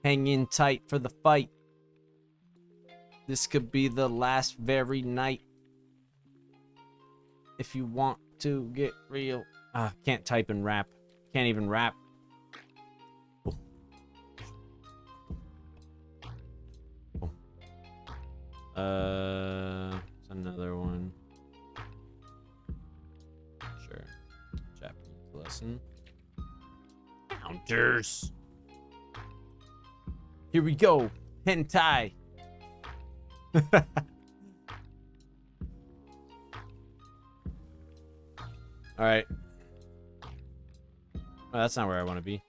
Hang in tight for the fight. This could be the last very night. If you want to get real. Can't type and rap. Can't even rap. It's another one. Sure. Japanese lesson. Counters. Here we go. Hentai. All right. Oh, that's not where I want to be.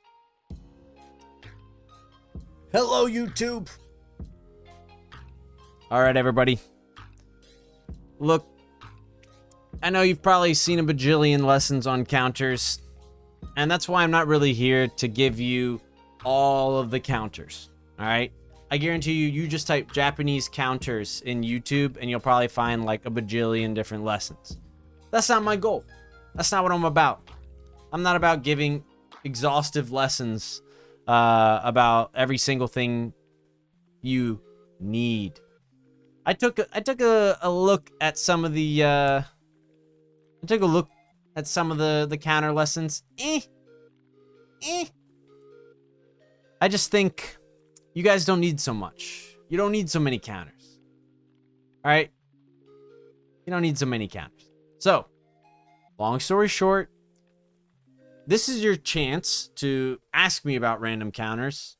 Hello, YouTube. All right, everybody. Look, I know you've probably seen a bajillion lessons on counters, and that's why I'm not really here to give you all of the counters. All right. I guarantee you, you just type Japanese counters in YouTube and you'll probably find like a bajillion different lessons. That's not my goal. That's not what I'm about. I'm not about giving exhaustive lessons about every single thing you need. I took a look at some of the the counter lessons. I just think you guys don't need so much. You don't need so many counters. All right? You don't need so many counters. So, long story short, this is your chance to ask me about random counters.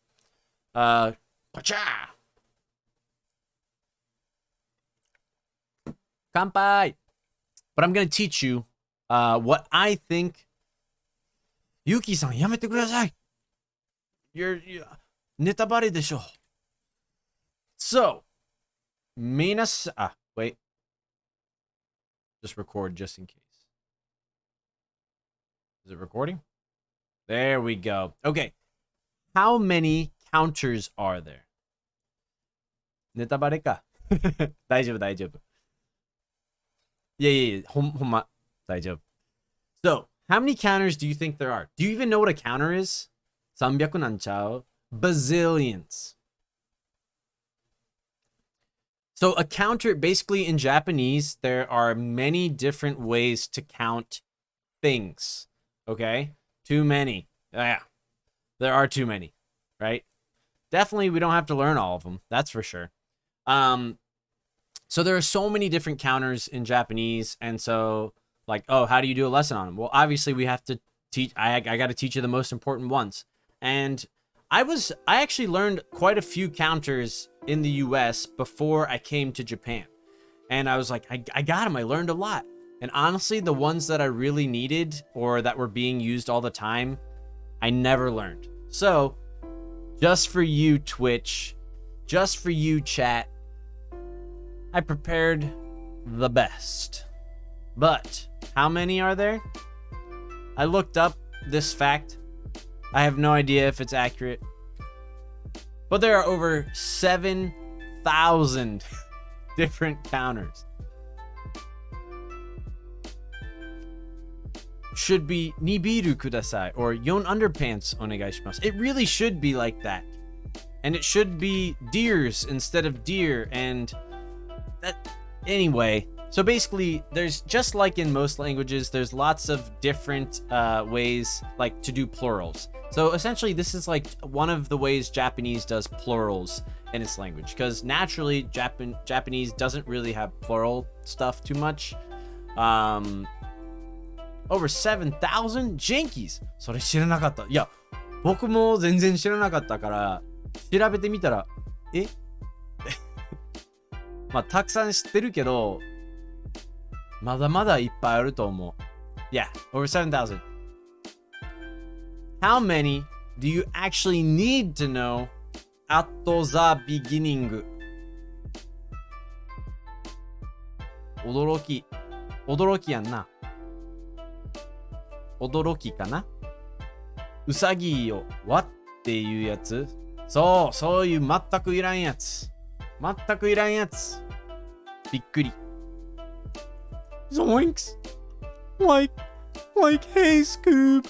Pacha! Kanpai! But I'm going to teach you what I think. Yuki-san, yamete kudasai! You're ネタバレでしょ. So, wait. Just record just in case. Is it recording? There we go. Okay. How many counters are there? ネタバレか。大丈夫、大丈夫。Yeah. ほんま、大丈夫. So, how many counters do you think there are? Do you even know what a counter is? 300なんちゃう? Bazillions. So a counter, basically in Japanese, there are many different ways to count things. Okay? Too many. Yeah. There are too many, right? Definitely we don't have to learn all of them. That's for sure. So there are so many different counters in Japanese. And so like, oh, how do you do a lesson on them? Well, obviously we have to teach, I got to teach you the most important ones. And I actually learned quite a few counters in the US before I came to Japan. And I was like, I got them. I learned a lot. And honestly, the ones that I really needed or that were being used all the time, I never learned. So, just for you, Twitch, just for you, chat, I prepared the best. But how many are there? I looked up this fact. I have no idea if it's accurate. But there are over 7,000 different counters. Should be nibiru kudasai or yon underpants onegaishimasu. It really should be like that. And it should be deers instead of deer and that anyway. So basically, there's just like in most languages, there's lots of different ways like to do plurals. So essentially, this is like one of the ways Japanese does plurals in its language, because naturally Japanese doesn't really have plural stuff too much. Over 7,000 Jinkies. それ知らなかった。いや、僕も全然知らなかったから調べてみたら、まあたくさん知ってるけど。まだまだいっぱいあると思う. Yeah, over 7,000. How many do you actually need to know at the beginning? 驚きやんな。驚きかな。うさぎよ、what っていうやつ。そういう全くいらんやつ。全くいらんやつ。びっくり。Zoinks! Like, hey, Scoob!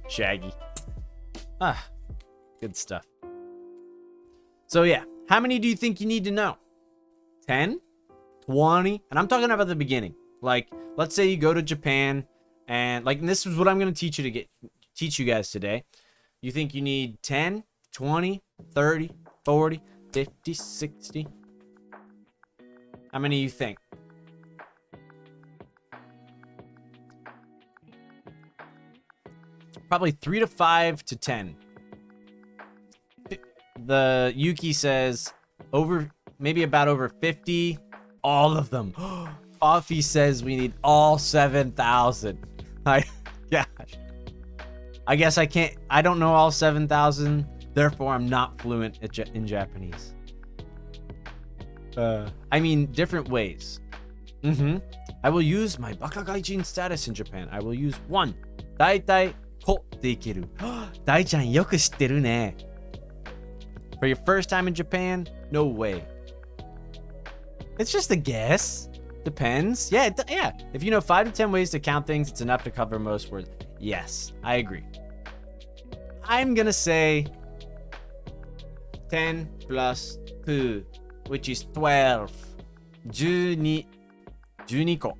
Shaggy. Good stuff. So yeah, how many do you think you need to know? 10? 20? And I'm talking about the beginning. Like, let's say you go to Japan and like, and this is what I'm going to teach you guys today. You think you need 10, 20, 30, 40, 50, 60? How many you think? Probably 3 to 5 to 10. The Yuki says maybe about over 50. All of them. Coffee says we need all 7,000. Gosh. I guess I don't know all 7,000. Therefore, I'm not fluent in Japanese. I mean, different ways. I will use my Bakagaijin status in Japan. I will use 1. Daitai ko dekiru. Dai-chan yoku shitteru ne. For your first time in Japan? No way. It's just a guess. Depends. Yeah, yeah. If you know 5 to 10 ways to count things, it's enough to cover most words. Yes, I agree. I'm gonna say 10 plus 2, which is 12. 12個.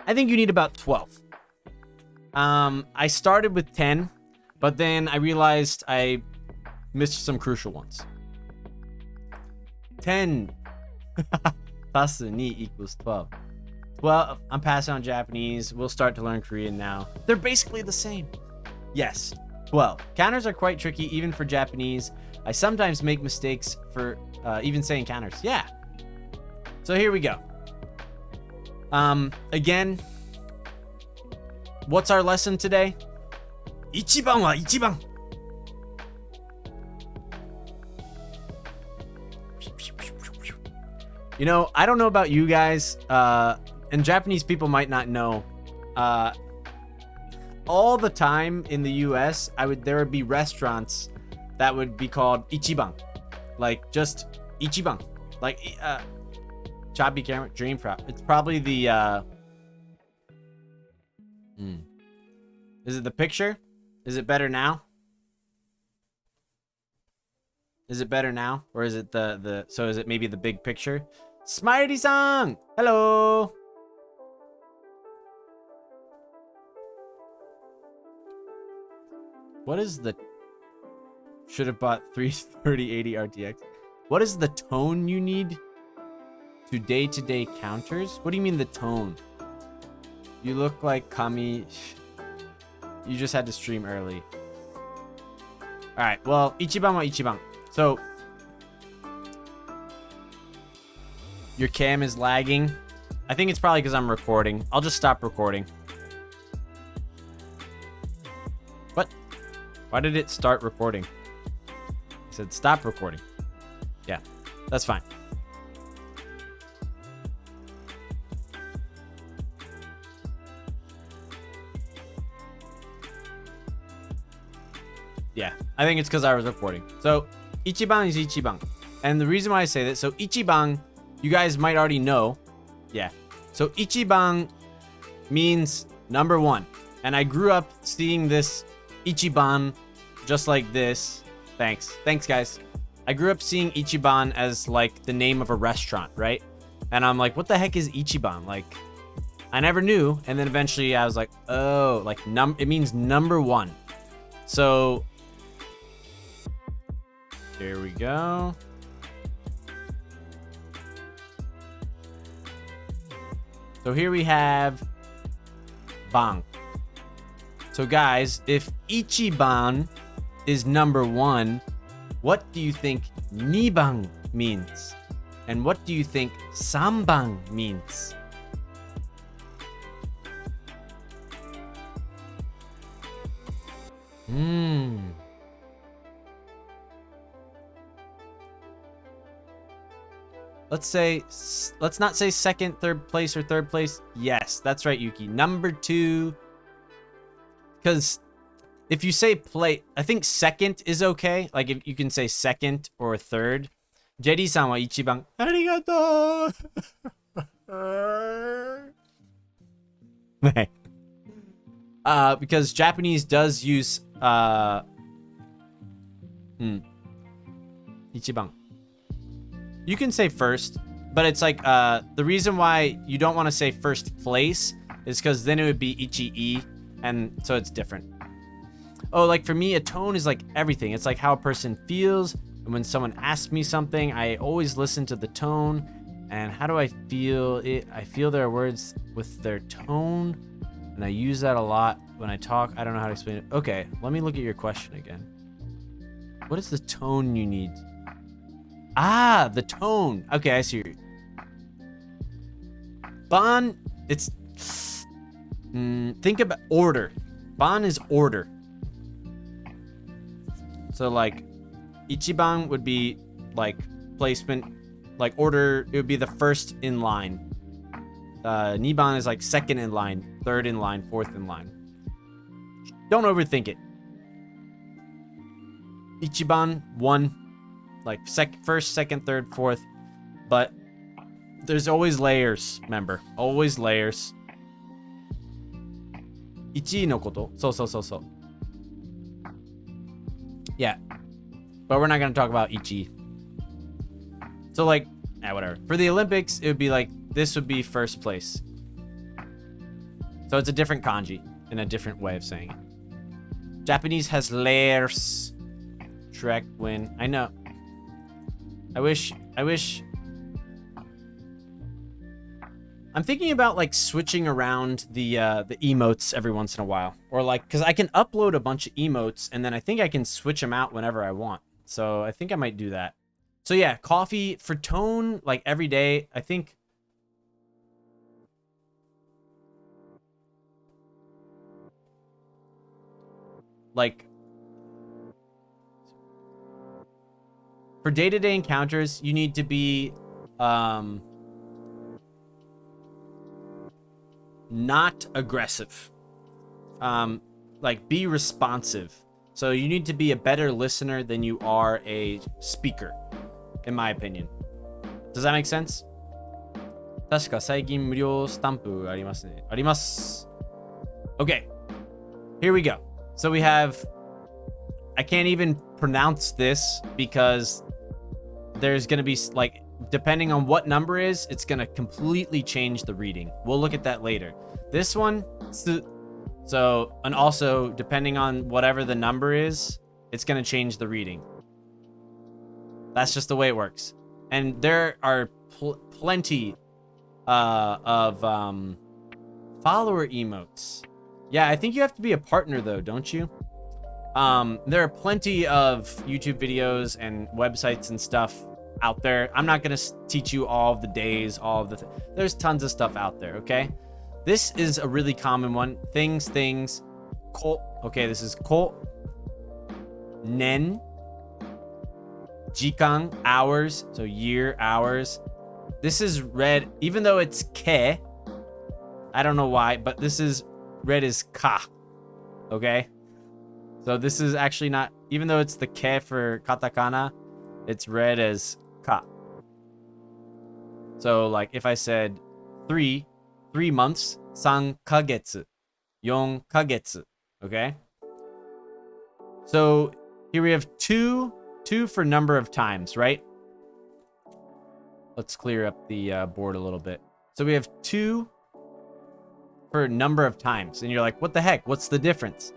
I think you need about 12. I started with 10, but then I realized I missed some crucial ones. 10 plus 2 equals 12. Well, I'm passing on Japanese. We'll start to learn Korean now. They're basically the same. Yes, 12. Counters are quite tricky, even for Japanese. I sometimes make mistakes for even saying counters. Yeah. So here we go. Again, what's our lesson today? 1番は1番. You know, I don't know about you guys, and Japanese people might not know. All the time in the US, there would be restaurants that would be called ichiban, like just ichiban, like choppy camera, dream prop. It's probably the Is it the picture? Is it better now? Is it better now, or is it so is it maybe the big picture? Smiley-san! Hello! What is the... Should have bought 33080 RTX. What is the tone you need to day-to-day counters? What do you mean the tone? You look like Kami... You just had to stream early. Alright, well, ichiban wa ichiban. So... Your cam is lagging. I think it's probably because I'm recording. I'll just stop recording. What? Why did it start recording? It said stop recording. Yeah, that's fine. Yeah, I think it's because I was recording. So, ichiban is ichiban. And the reason why I say that, so ichiban... You guys might already know. Yeah. So ichiban means number 1. And I grew up seeing this ichiban just like this. Thanks. Thanks, guys. I grew up seeing ichiban as like the name of a restaurant, right? And I'm like, what the heck is ichiban? Like, I never knew. And then eventually I was like, oh, like it means number 1. So here we go. So here we have bang. So guys, if ichiban is number 1, what do you think nibang means? And what do you think sambang means? Let's not say second, third place, or third place. Yes, that's right, Yuki. Number 2. Because if you say play, I think second is okay. Like if you can say second or third. Jerry-san wa ichiban. Arigato! Because Japanese does use Ichiban. You can say first, but it's like the reason why you don't want to say first place is because then it would be ichi-i, and so it's different. Oh, like for me, a tone is like everything. It's like how a person feels, and when someone asks me something, I always listen to the tone. And how do I feel it? I feel their words with their tone, and I use that a lot when I talk. I don't know how to explain it. Okay, let me look at your question again. What is the tone you need? Ah, the tone. Okay, I see. Ban, it's... think about order. Ban is order. So, like, Ichiban would be, like, placement... Like order, it would be the first in line. Niban is like second in line, third in line, fourth in line. Don't overthink it. Ichiban, one, like first, second, third, fourth. But there's always layers, remember. Always layers. Ichi no koto. So. Yeah. But we're not going to talk about ichi. So, like, whatever. For the Olympics, it would be like, this would be first place. So it's a different kanji in a different way of saying it. Japanese has layers. Shrek win. I know. I wish. I'm thinking about, like, switching around the emotes every once in a while. Or, like, because I can upload a bunch of emotes, and then I think I can switch them out whenever I want. So I think I might do that. So yeah, coffee for tone, like every day, I think. Like, for day-to-day encounters, you need to be not aggressive. Like, be responsive. So you need to be a better listener than you are a speaker. In my opinion. Does that make sense? 確か最近無料スタンプありますね。あります。Okay. Here we go. So we have... I can't even pronounce this because there's going to be, like, depending on what number is, it's going to completely change the reading. We'll look at that later. This one... So, and also, depending on whatever the number is, it's going to change the reading. That's just the way it works. And there are plenty of follower emotes. Yeah, I think you have to be a partner, though, don't you? There are plenty of YouTube videos and websites and stuff out there. I'm not going to teach you all of the days, all of the... There's tons of stuff out there, okay? This is a really common one. Things. Ko. Okay, this is ko. Nen. Jikan, hours, so year, hours. This is read, even though it's ke, I don't know why, but this is read as ka, okay? So this is actually not, even though it's the ke for katakana, it's read as ka. So, like, if I said 3 months, 3 kagetsu, 4 kagetsu, okay? So, here we have two for number of times, right? Let's clear up the board a little bit. So we have 2 for number of times. And you're like, what the heck? What's the difference?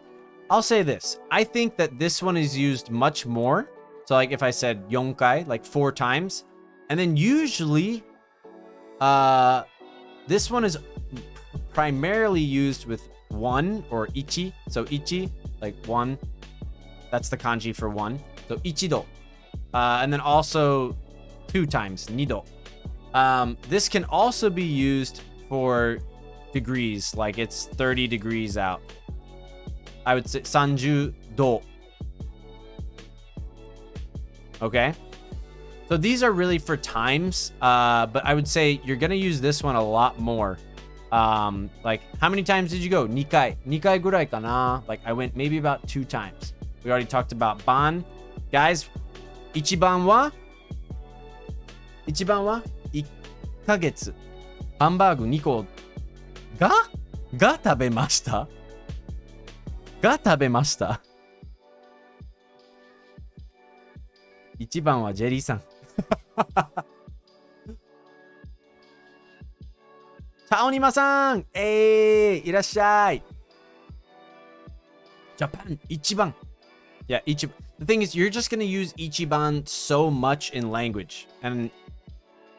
I'll say this. I think that this one is used much more. So, like, if I said yonkai, like 4 times. And then usually, this one is primarily used with 1 or ichi. So ichi, like 1. That's the kanji for 1. So ichido. And then also 2 times, nido. This can also be used for degrees, like it's 30 degrees out. I would say 30 do. Okay? So these are really for times, but I would say you're going to use this one a lot more. Like, how many times did you go? 2 回. 2回ぐらいかな? Like, I went maybe about 2 times. We already talked about ban. Guys, 1番は1ヶ月ハンバーグ2個が食べました1番はジェリーさん。タオニマさん、いらっしゃい。Japan, Ichiban. Yeah, Ichiban. The thing is, you're just going to use Ichiban so much in language. And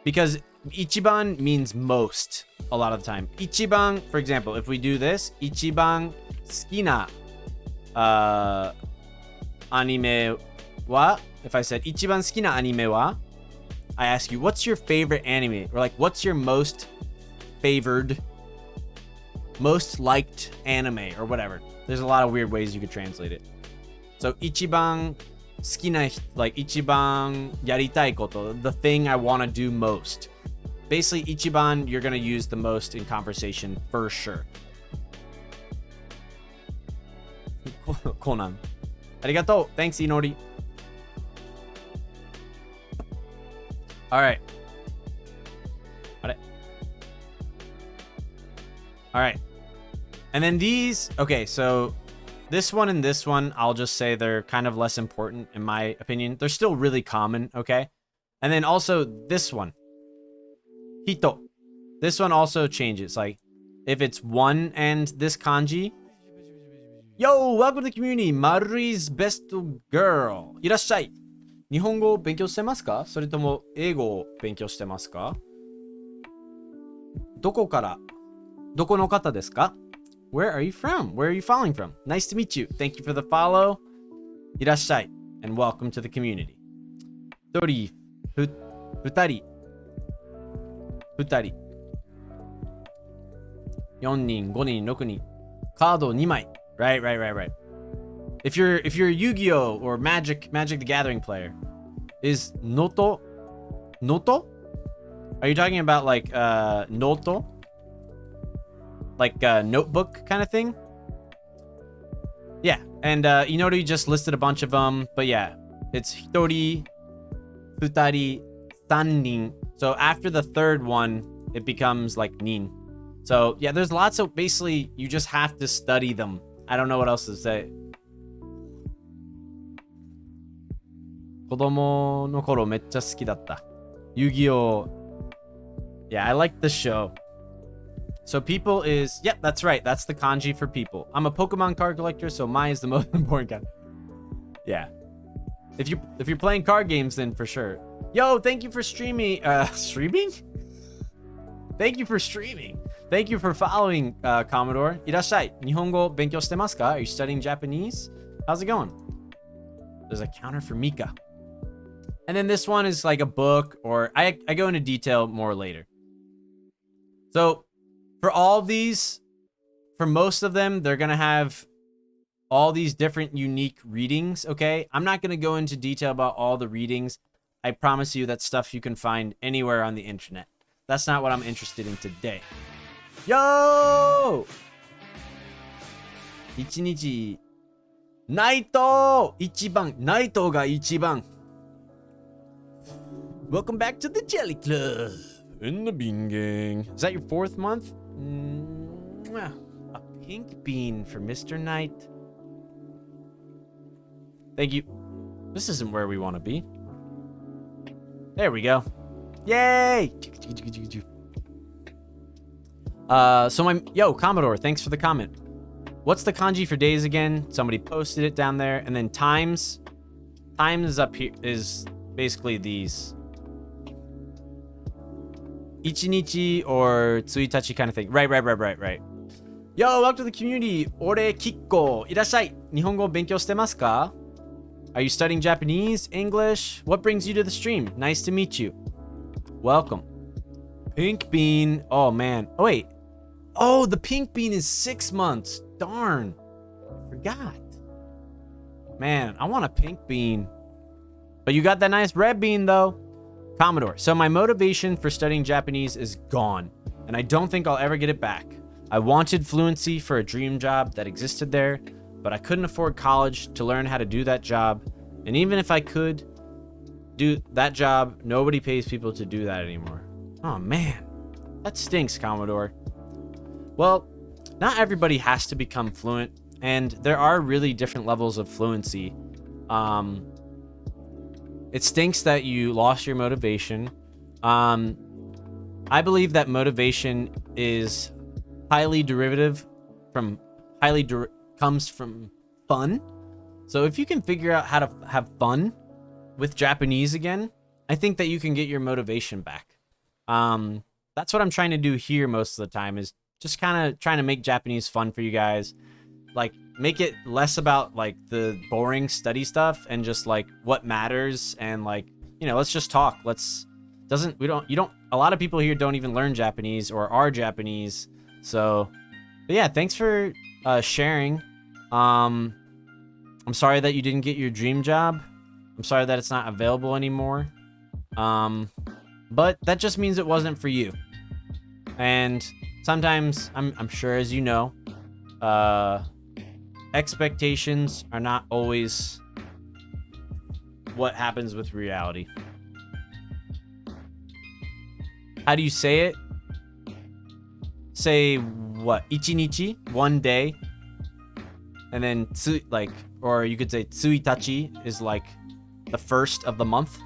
because Ichiban means most a lot of the time. Ichiban, for example, if we do this, Ichiban Skina anime wa, if I said Ichiban Skina anime wa, I ask you, what's your favorite anime? Or like, what's your most favored, most liked anime or whatever. There's a lot of weird ways you could translate it. So ichiban sukina, like ichiban yaritai koto, the thing I want to do most. Basically, ichiban you're going to use the most in conversation for sure. Konan. Arigato. Thanks, Inori. All right. All right. And then these, okay, so this one and this one, I'll just say they're kind of less important in my opinion. They're still really common, okay? And then also this one, hito. This one also changes. Like, if it's one and this kanji. Yo, welcome to the community. Mari's best girl. いらっしゃい。日本語を勉強してますか？それとも英語を勉強してますか？どこからどこの方ですか？ Where are you from? Where are you following from? Nice to meet you. Thank you for the follow. いらっしゃい and welcome to the community. 1人、2人、2人、4人、5人、6人、カード2枚. Right. If you're a Yu-Gi-Oh or Magic the Gathering player, is Noto? Are you talking about like Noto? Like a notebook kind of thing? Yeah, and Inori just listed a bunch of them, but yeah, it's hitori, futari, sannin. So after the third one, it becomes like nin. So yeah, there's lots of, basically, you just have to study them. I don't know what else to say. 子供の頃めっちゃ好きだった。Yu-Gi-Oh! Yeah, I like the show. So people is, yep, that's right. That's the kanji for people. I'm a Pokemon card collector, so Mai is the most important kind. Yeah. If you're playing card games, then for sure. Yo, thank you for streaming. Streaming? Thank you for streaming. Thank you for following, Commodore. いらっしゃい。日本語勉強してますか? Are you studying Japanese? How's it going? There's a counter for Mika. And then this one is like a book, or I go into detail more later. So for all of these, for most of them, they're going to have all these different unique readings, okay? I'm not going to go into detail about all the readings. I promise you that's stuff you can find anywhere on the internet. That's not what I'm interested in today. Yo! 一日ナイト一番ナイトが一番 Welcome back to the Jelly Club in the Bean Gang. Is that your 4th month? A pink bean for Mr. Knight. Thank you. This isn't where we want to be. There we go. Yay! Yo, Commodore, thanks for the comment. What's the kanji for days again? Somebody posted it down there. And then times is up here, is basically these. Ichinichi or tsuitachi kind of thing. Right. Yo, welcome to the community. Ore Kikko. Irashai. Nihongo benkyou shite masu ka? Are you studying Japanese? English? What brings you to the stream? Nice to meet you. Welcome. Pink bean. Oh, man. Oh, wait. Oh, the pink bean is 6 months. Darn. I forgot. Man, I want a pink bean. But you got that nice red bean, though. Commodore. So my motivation for studying Japanese is gone. And I don't think I'll ever get it back. I wanted fluency for a dream job that existed there, but I couldn't afford college to learn how to do that job. And even if I could do that job, nobody pays people to do that anymore. Oh, man. That stinks, Commodore. Well, not everybody has to become fluent, and there are really different levels of fluency. It stinks that you lost your motivation. I believe that motivation is highly derivative from comes from fun. So if you can figure out how to have fun with Japanese again, I think that you can get your motivation back. That's what I'm trying to do here most of the time, is just kind of trying to make Japanese fun for you guys. Like, make it less about like the boring study stuff and just like what matters, and like, you know, let's just talk. A lot of people here don't even learn Japanese or are Japanese. So, but yeah, thanks for sharing. I'm sorry that you didn't get your dream job. I'm sorry that it's not available anymore. But that just means it wasn't for you. And sometimes, I'm sure, as you know, expectations are not always what happens with reality. How do you say it? Say what? Ichinichi, one day. And then or you could say tsuitachi is like the first of the month.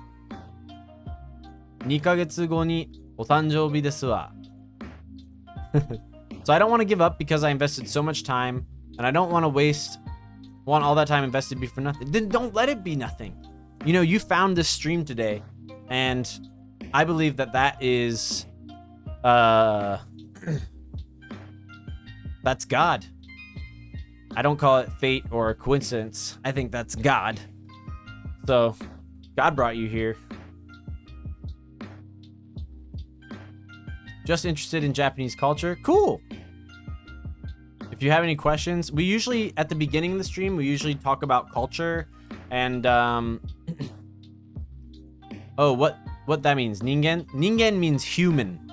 2ヶ月後にお誕生日ですわ. So I don't want to give up because I invested so much time, and I don't want to want all that time invested to be for nothing. Then don't let it be nothing. You know, you found this stream today, and I believe that is that's God. I don't call it fate or a coincidence. I think that's God. So God brought you here. Just interested in Japanese culture? Cool. If you have any questions, we usually, at the beginning of the stream, we usually talk about culture and, oh, what that means? Ningen? Ningen means human.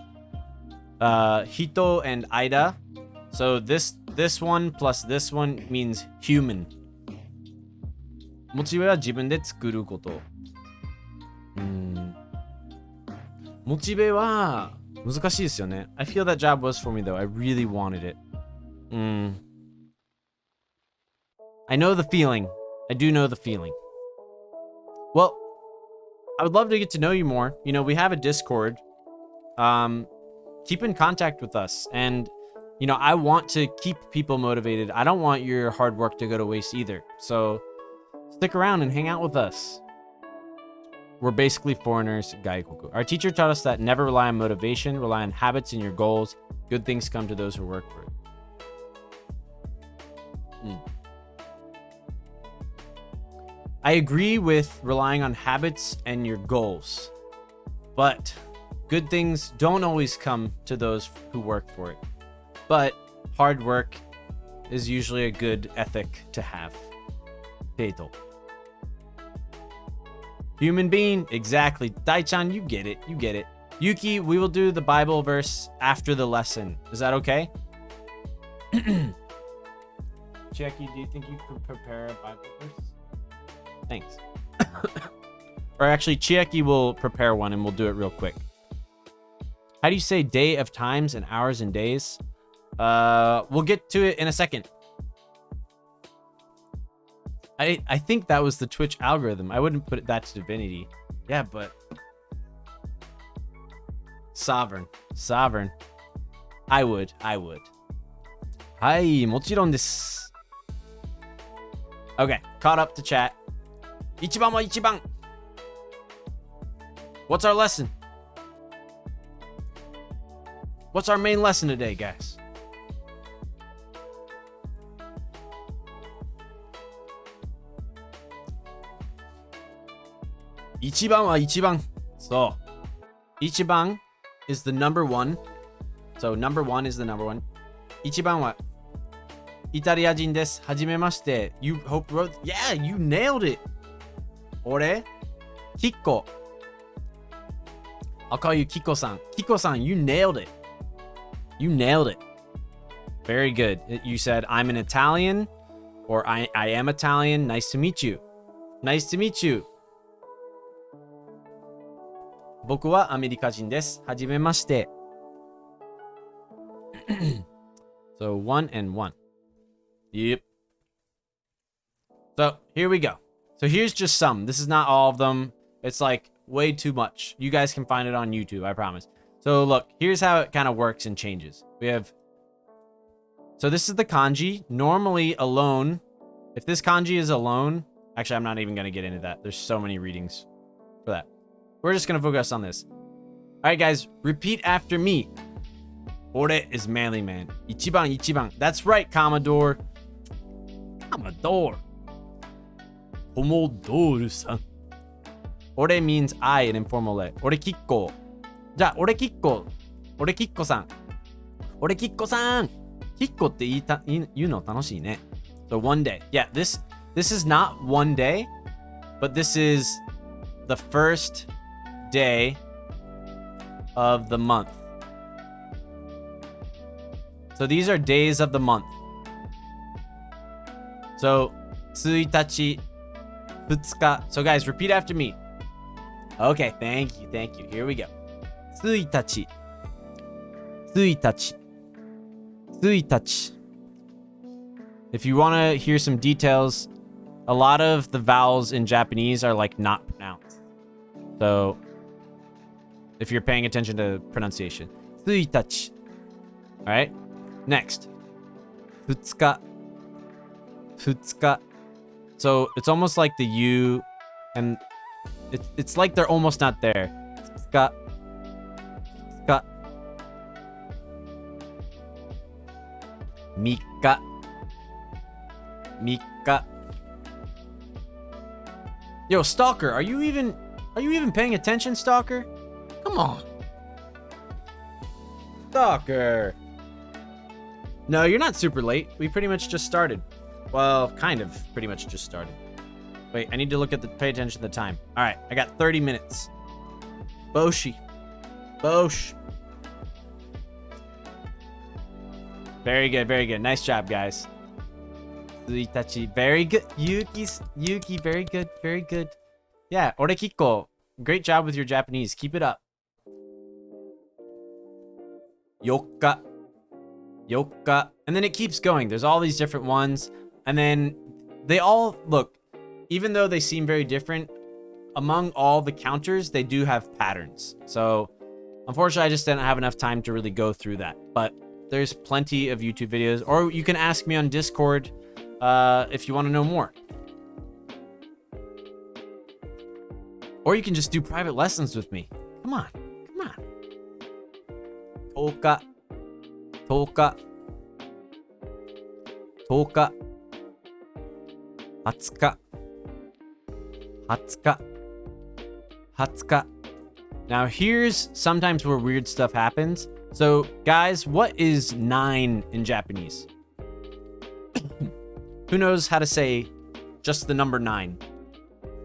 Hito and Aida. So this one plus this one means human. モチベは自分で作ること。モチベは難しいですよね。I feel that job was for me though. I really wanted it. I know the feeling. I do know the feeling. Well, I would love to get to know you more. You know, we have a Discord. Keep in contact with us. And, you know, I want to keep people motivated. I don't want your hard work to go to waste either. So stick around and hang out with us. We're basically foreigners, gaikoku. Our teacher taught us that never rely on motivation, rely on habits and your goals. Good things come to those who work for it. I agree with relying on habits and your goals, but good things don't always come to those who work for it. But hard work is usually a good ethic to have. Fatal. Human being, exactly. Dai-chan, you get it. You get it. Yuki, we will do the Bible verse after the lesson. Is that okay? Chiaki, do you think you could prepare a Bible verse? Thanks. Or actually, Chiaki will prepare one and we'll do it real quick. How do you say day of times and hours and days? We'll get to it in a second. I think that was the Twitch algorithm. I wouldn't put that to divinity. Yeah, but sovereign. I would. はい、もちろんです。Okay, caught up to chat. 一番は一番. What's our lesson? What's our main lesson today, guys? Ichiban wa ichiban. So, ichiban is the number one. So, number one is the number one. Ichiban wa Italia jin desu. Hajimemashite. You wrote. Yeah, you nailed it. Ore? Kiko. I'll call you Kiko-san. Kiko-san, you nailed it. You nailed it. Very good. You said, I'm an Italian, or I am Italian. Nice to meet you. Nice to meet you. 僕はアメリカ人です。はじめまして。So, 1 and 1. Yep. So, here we go. So, here's just some. This is not all of them. It's like way too much. You guys can find it on YouTube, I promise. So look, here's how it kind of works and changes. We have, so this is the kanji. Normally alone, if this kanji is alone, actually I'm not even going to get into that. There's so many readings for that. We're just going to focus on this. All right, guys, repeat after me. Ore is manly man. Ichiban, ichiban. That's right, Commodore. Commodore. Commodore-san. Ore means I in informal way. Ore kikko. Ja, ore kikko. Ore kikko-san. Ore kikko-san. Kikko って言うの楽しいね. So one day. Yeah, this is not one day, but this is the first day of the month. So these are days of the month. So 1日 2日. So guys, repeat after me. Okay, thank you. Here we go. 1日 1日 1日. If you want to hear some details, a lot of the vowels in Japanese are like not pronounced. So if you're paying attention to pronunciation. 1日. All right. Next. 2日 2日. So it's almost like the U, and it's like they're almost not there. 2日 2日. 3日 3日. Yo, Stalker, are you even paying attention, Stalker? Come on. Stalker. No, you're not super late. We pretty much just started. Well, kind of pretty much just started. Wait, I need to pay attention to the time. All right, I got 30 minutes. Boshi. Bosh. Very good, very good. Nice job, guys. Suitachi, very good. Yuki, very good, very good. Yeah, Ore Kikko, great job with your Japanese. Keep it up. Yokka. Yokka. And then it keeps going. There's all these different ones. And then they all, look, even though they seem very different, among all the counters, they do have patterns. So, unfortunately, I just didn't have enough time to really go through that. But there's plenty of YouTube videos. Or you can ask me on Discord if you want to know more. Or you can just do private lessons with me. Come on. Come on. Toka. Toka. Toka. Hatsuka. Hatsuka. Hatsuka. Now here's sometimes where weird stuff happens. So guys, what is 9 in Japanese? Who knows how to say just the number 9?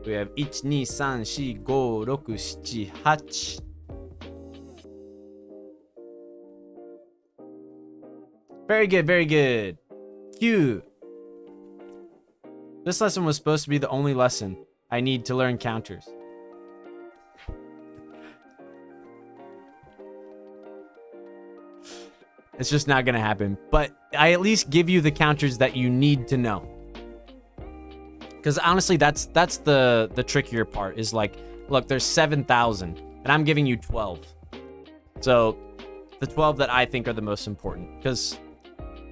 We have 1, 2, 3, 4, 5, 6, 7, 8. Very good, very good. Q. This lesson was supposed to be the only lesson I need to learn counters. It's just not gonna happen. But I at least give you the counters that you need to know. Because honestly, that's the trickier part. Is like, look, there's 7,000, and I'm giving you 12. So the 12 that I think are the most important, because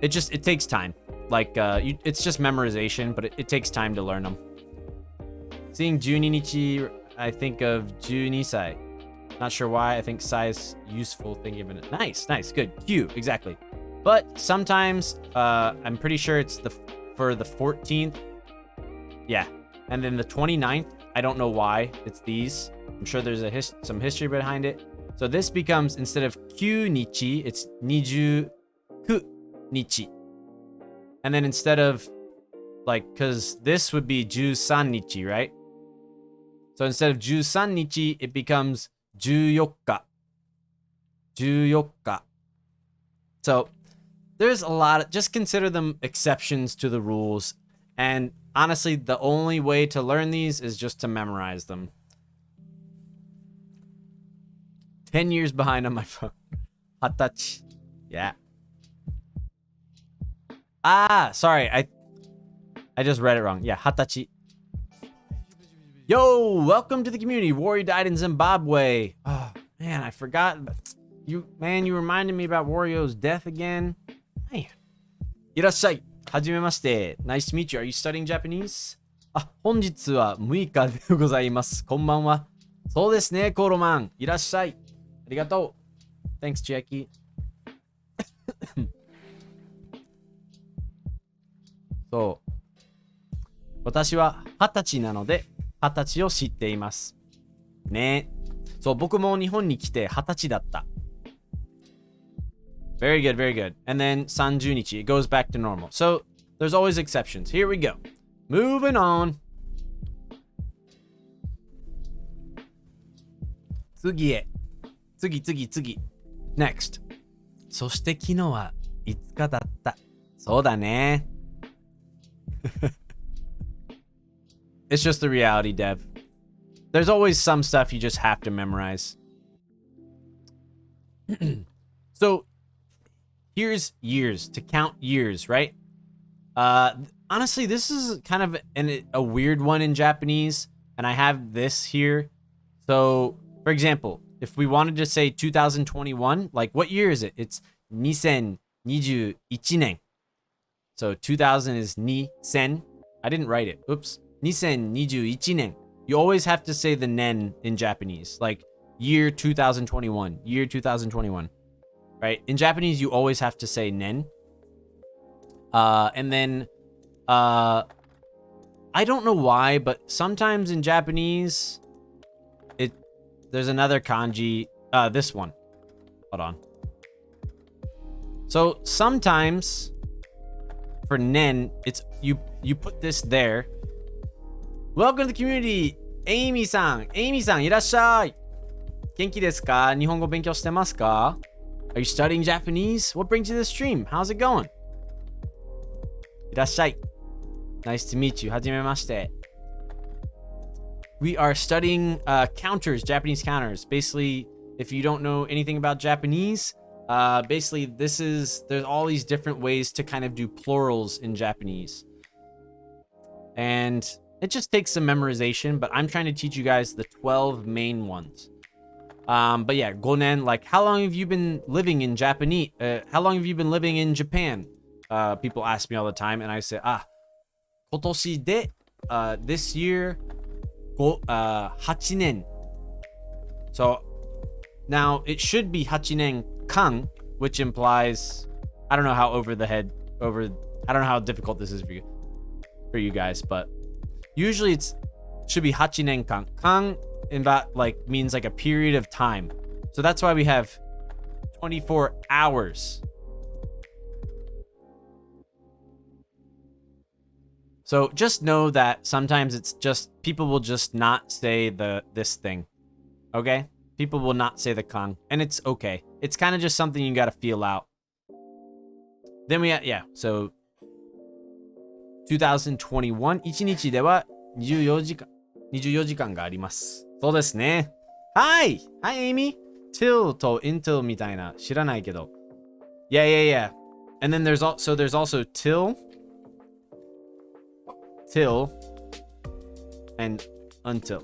it takes time. Like it's just memorization, but it takes time to learn them. Seeing Juninichi, I think of Junisai. Not sure why. I think Sai is useful thinking of it. Nice, good. Q, exactly. But sometimes I'm pretty sure it's for the 14th. Yeah, and then the 29th. I don't know why it's these. I'm sure there's some history behind it. So this becomes, instead of Q Nichi, it's Niju Nichi. And then instead of, like, because this would be Jusan Nichi, right? So instead of Jusan Nichi, it becomes Juyokka. Juyokka. So there's a lot of, just consider them exceptions to the rules. And honestly, the only way to learn these is just to memorize them. 10 years behind on my phone. Hatachi. Yeah. Ah, sorry. I just read it wrong. Yeah, hatachi. Yo, welcome to the community. Warrior died in Zimbabwe. Oh, man, I forgot. You reminded me about Wario's death again. Man. Irashai. Hajimemashite. Nice to meet you. Are you studying Japanese? 本日は6日でございます。こんばんは。そうですね、コロマン。いらっしゃい。ありがとう。Thanks, Jackie. そう。私は20歳なので、20歳を知っています。ね。そう、僕も日本に来て20歳だった。Very good, very good. And then 30日, it goes back to normal. So, there's always exceptions. Here we go. Moving on. 次へ。次。Next. そして昨日は5日だった。そうだね。It's just the reality, Dev. There's always some stuff you just have to memorize. So, here's years, to count years, right? Honestly, this is kind of a weird one in Japanese, and I have this here. So, for example, if we wanted to say 2021, like what year is it? It's 2021年. So 2000 is nisen. I didn't write it. Oops. 2021年. You always have to say the nen in Japanese, like year 2021, year 2021, right? In Japanese, you always have to say nen. And then, I don't know why, but sometimes in Japanese, there's another kanji, this one. Hold on. So sometimes for nen, it's you put this there. Welcome to the community, Amy-san. Amy-san, いらっしゃい。元気ですか？日本語勉強してますか？ Are you studying Japanese? What brings you to the stream? How's it going? いらっしゃい。Nice to meet you. はじめまして。We are studying counters, Japanese counters. Basically, if you don't know anything about Japanese, basically there's all these different ways to kind of do plurals in Japanese. And it just takes some memorization, but I'm trying to teach you guys the 12 main ones. But yeah, gonen, like how long have you been living in Japanese? How long have you been living in Japan? People ask me all the time, and I say, 今年で this year 8年. So now it should be 8年間, which implies, I don't know how I don't know how difficult this is for you guys, but usually should be 8年間. Kan in that means like a period of time. So that's why we have 24 hours. So just know that sometimes it's just people will just not say this thing. Okay? People will not say the kan, and it's okay. It's kind of just something you got to feel out. Then so 2021 1日では24時間があります。そうですね。Hi! Hi, Amy! Till と until みたいな知らないけど。Yeah. And then there's also till, and until.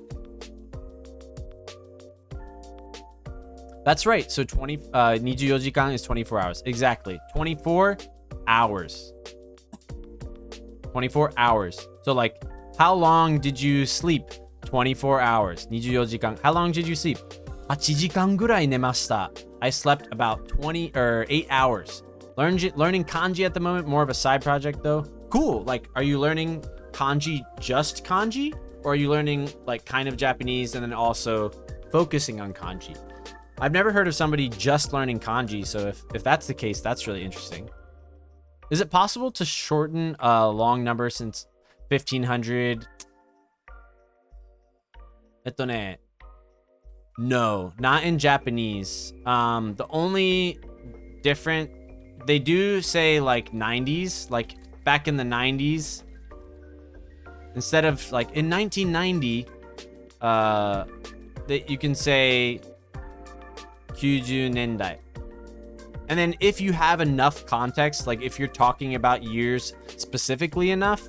That's right. So 24時間 is 24 hours. Exactly. 24 hours. 24 hours. So like, how long did you sleep? 24 hours. 24時間. How long did you sleep? 8時間ぐらい寝ました. I slept about 8 hours. Learning kanji at the moment, more of a side project though. Cool. Like, are you learning kanji, just kanji? Or are you learning like kind of Japanese and then also focusing on kanji? I've never heard of somebody just learning kanji, so if that's the case, that's really interesting. Is it possible to shorten a long number since 1500? No, not in Japanese. The only different, they do say like 90s, like back in the 90s. Instead of like in 1990, that you can say 90年代. And then if you have enough context, like if you're talking about years specifically enough,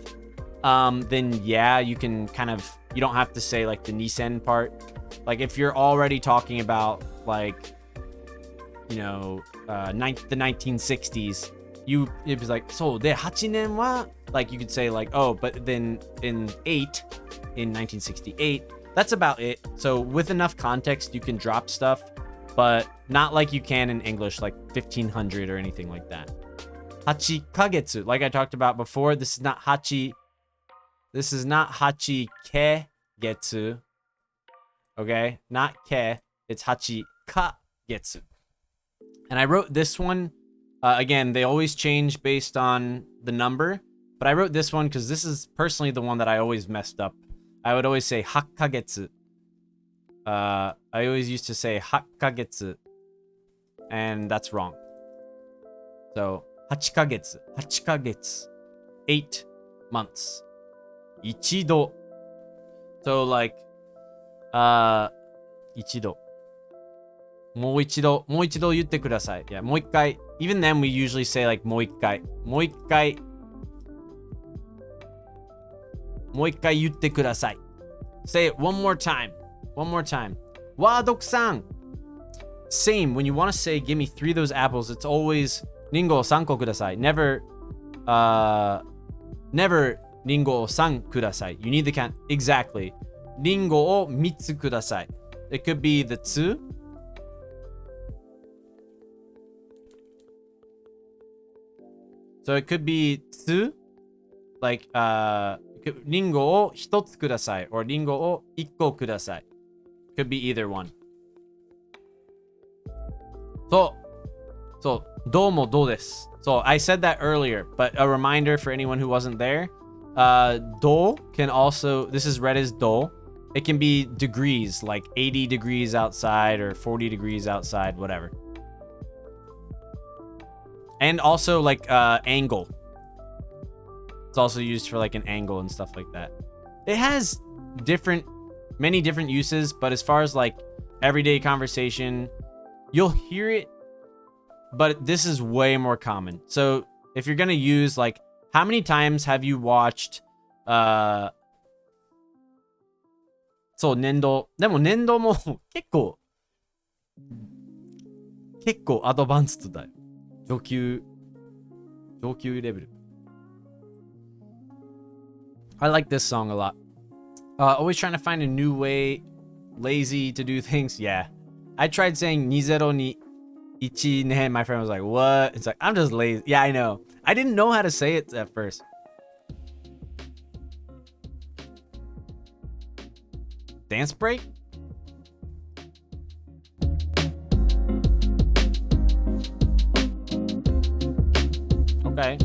then yeah, you can kind of, you don't have to say like the nisen part. Like if you're already talking about like, you know, the 1960s, it was like, so de 8年wa, like you could say like, oh, but then in 1968, that's about it. So with enough context, you can drop stuff, but not like you can in English, like 1500 or anything like that. 8 kagetsu, like I talked about before, this is not 8 kagetsu. Okay, not ke, it's 8 kagetsu. And I wrote this one, again, they always change based on the number, but I wrote this one because this is personally the one that I always messed up. I would always say 8 kagetsu. I always used to say 8 kagetsu, and that's wrong. So 8 kagetsu, 8 months. 一度. So like, 一度. もう一度言ってください. Yeah, もう一回. Even then, we usually say like もう一回言ってください. Say it one more time. Wadok-san. Same. When you want to say, give me 3 of those apples, it's always リンゴを3個ください. Never リンゴを3ください. You need the count. Exactly. リンゴを3つください. It could be the 2. So it could be 2. Like, リンゴを1つください. Or リンゴを1個ください. Could be either one. So, どうもどうです. So I said that earlier, but a reminder for anyone who wasn't there. Do can also, this is read as do. It can be degrees, like 80 degrees outside or 40 degrees outside, whatever. And also like angle. It's also used for like an angle and stuff like that. It has many different uses, but as far as like everyday conversation, you'll hear it, but this is way more common. So if you're gonna use like, how many times have you watched そう年度でも年度も結構アドバンストだよ。上級レベル。I like this song a lot. Always trying to find a new way, lazy to do things. Yeah. I tried saying 2021 ne. My friend was like, what? It's like, I'm just lazy. Yeah, I know. I didn't know how to say it at first. Dance break? Okay.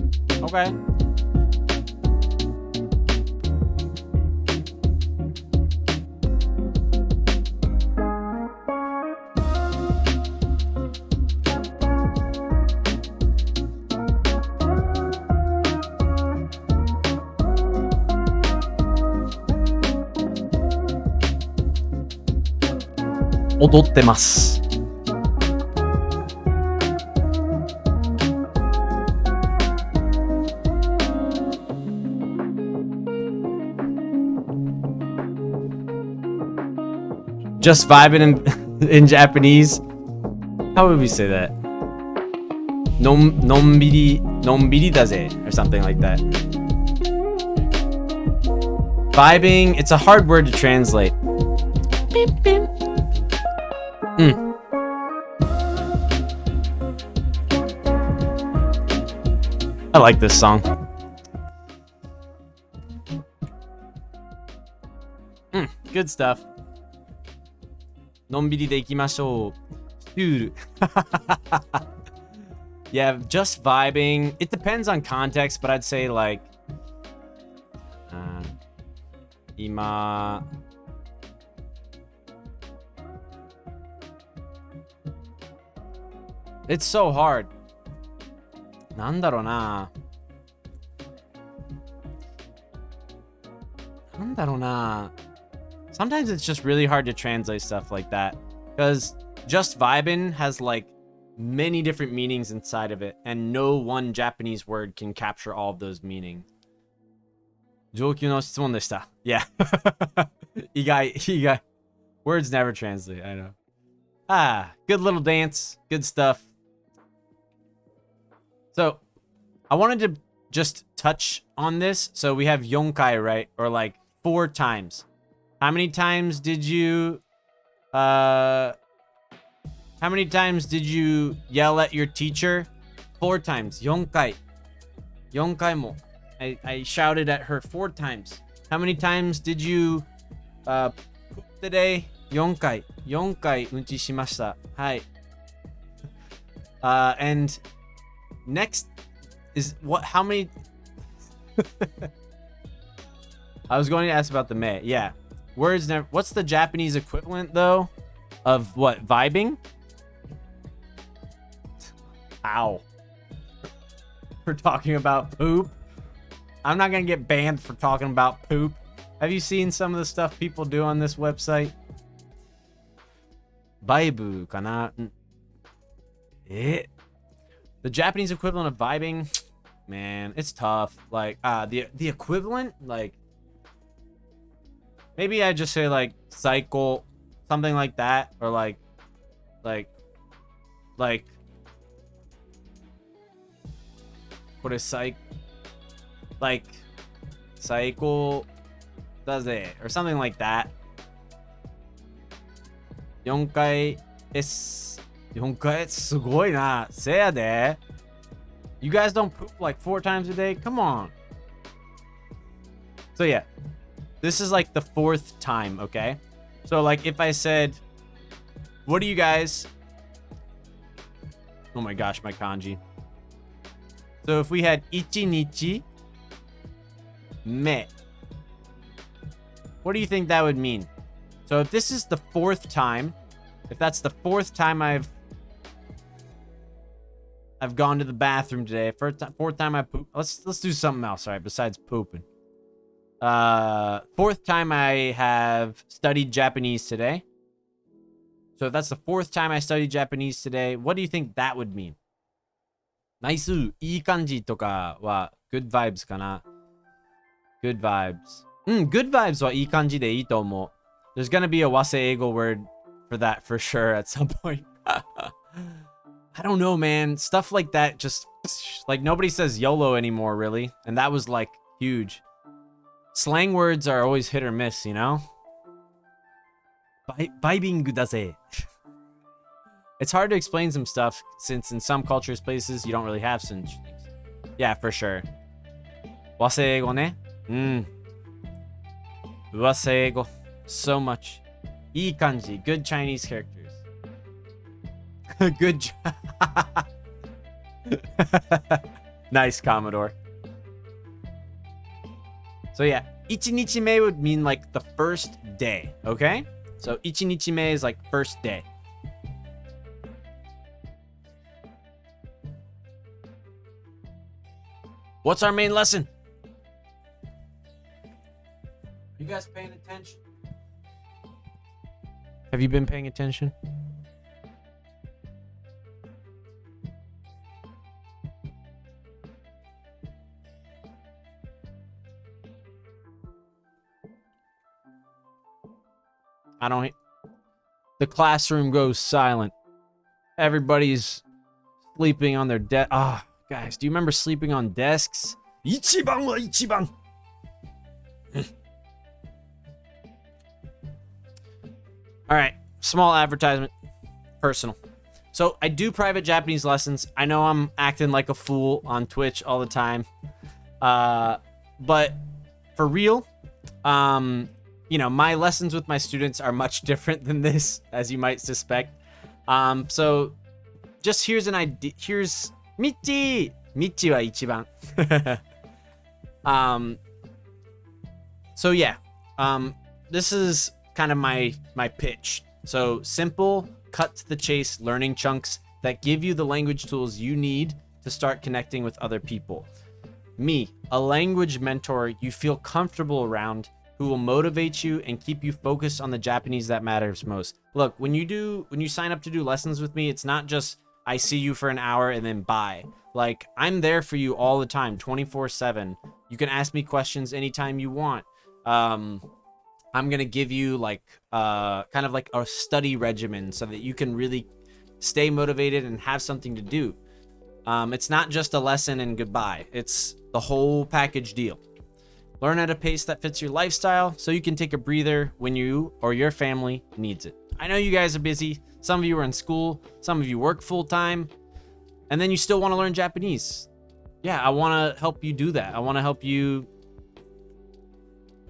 踊ってます。Just vibing in Japanese. How would we say that? のんびりだぜ or something like that. Vibing, it's a hard word to translate. Beep, beep. I like this song. Good stuff. のんびりでいきましょう。シュール。Yeah, just vibing. It depends on context, but I'd say like 今 It's so hard. なんだろうな。Sometimes it's just really hard to translate stuff like that. Because just vibin' has like many different meanings inside of it. And no one Japanese word can capture all of those meanings. 上級の質問でした。Yeah. 意外。Words never translate, I know. Ah, good little dance. Good stuff. So, I wanted to just touch on this. So, we have yonkai, right? Or like 4 times. How many times did you yell at your teacher? 4 times. Yonkai. Yonkai mo. I shouted at her 4 times. How many times did you poop today? 4回。4回うんちしました。はい。And next is what? How many? I was going to ask about the me. Yeah. Words never. What's the Japanese equivalent though of what? Vibing? Ow. For talking about poop. I'm not gonna get banned for talking about poop. Have you seen some of the stuff people do on this website? Vibe kana? The Japanese equivalent of vibing, man, it's tough. Like the equivalent, like maybe I just say like cycle, something like that, or like what is like cycle does it or something like that. 4回 4回すごいな。せやで。You guys don't poop like 4 times a day? Come on. So yeah, this is like the 4th time, okay? So like if I said, what do you guys... Oh my gosh, my kanji. So if we had ichinichi me, what do you think that would mean? So if this is the 4th time, if that's the 4th time I've gone to the bathroom today, 4th time I poop. Let's do something else, all right, besides pooping. 4th time I have studied Japanese today. So if that's the 4th time I studied Japanese today, what do you think that would mean? Nice, いい感じとかは good vibes かな? Good vibes. Good vibes はいい感じでいいと思う. There's gonna be a waseigo word for that for sure at some point. I don't know, man. Stuff like that just... Like, nobody says YOLO anymore, really. And that was, like, huge. Slang words are always hit or miss, you know? Vibing daze. It's hard to explain some stuff, since in some cultures, places, you don't really have such things. Yeah, for sure. Waseigo ne? Waseigo. So much. Ii kanji. Good Chinese characters. Good Nice, Commodore. So yeah, ichinichime would mean like the first day, okay? So ichinichime is like first day. What's our main lesson? You guys paying attention? Have you been paying attention? I don't... The classroom goes silent. Everybody's sleeping on their desk. Ah, guys, do you remember sleeping on desks? Ichiban wa ichiban. All right, small advertisement, personal. So I do private Japanese lessons. I know I'm acting like a fool on Twitch all the time. But for real, you know, my lessons with my students are much different than this, as you might suspect. So just here's an idea. Here's Michi. Michi wa ichiban. So yeah, this is kind of my pitch. So simple, cut to the chase learning chunks that give you the language tools you need to start connecting with other people. Me, a language mentor you feel comfortable around, who will motivate you and keep you focused on the Japanese that matters most. Look, when you sign up to do lessons with me, it's not just I see you for an hour and then bye. Like, I'm there for you all the time, 24/7. You can ask me questions anytime you want. I'm gonna give you like kind of like a study regimen so that you can really stay motivated and have something to do. It's not just a lesson and goodbye. It's the whole package deal. Learn at a pace that fits your lifestyle so you can take a breather when you or your family needs it. I know you guys are busy. Some of you are in school. Some of you work full time. And then you still want to learn Japanese. Yeah, I want to help you do that. I want to help you,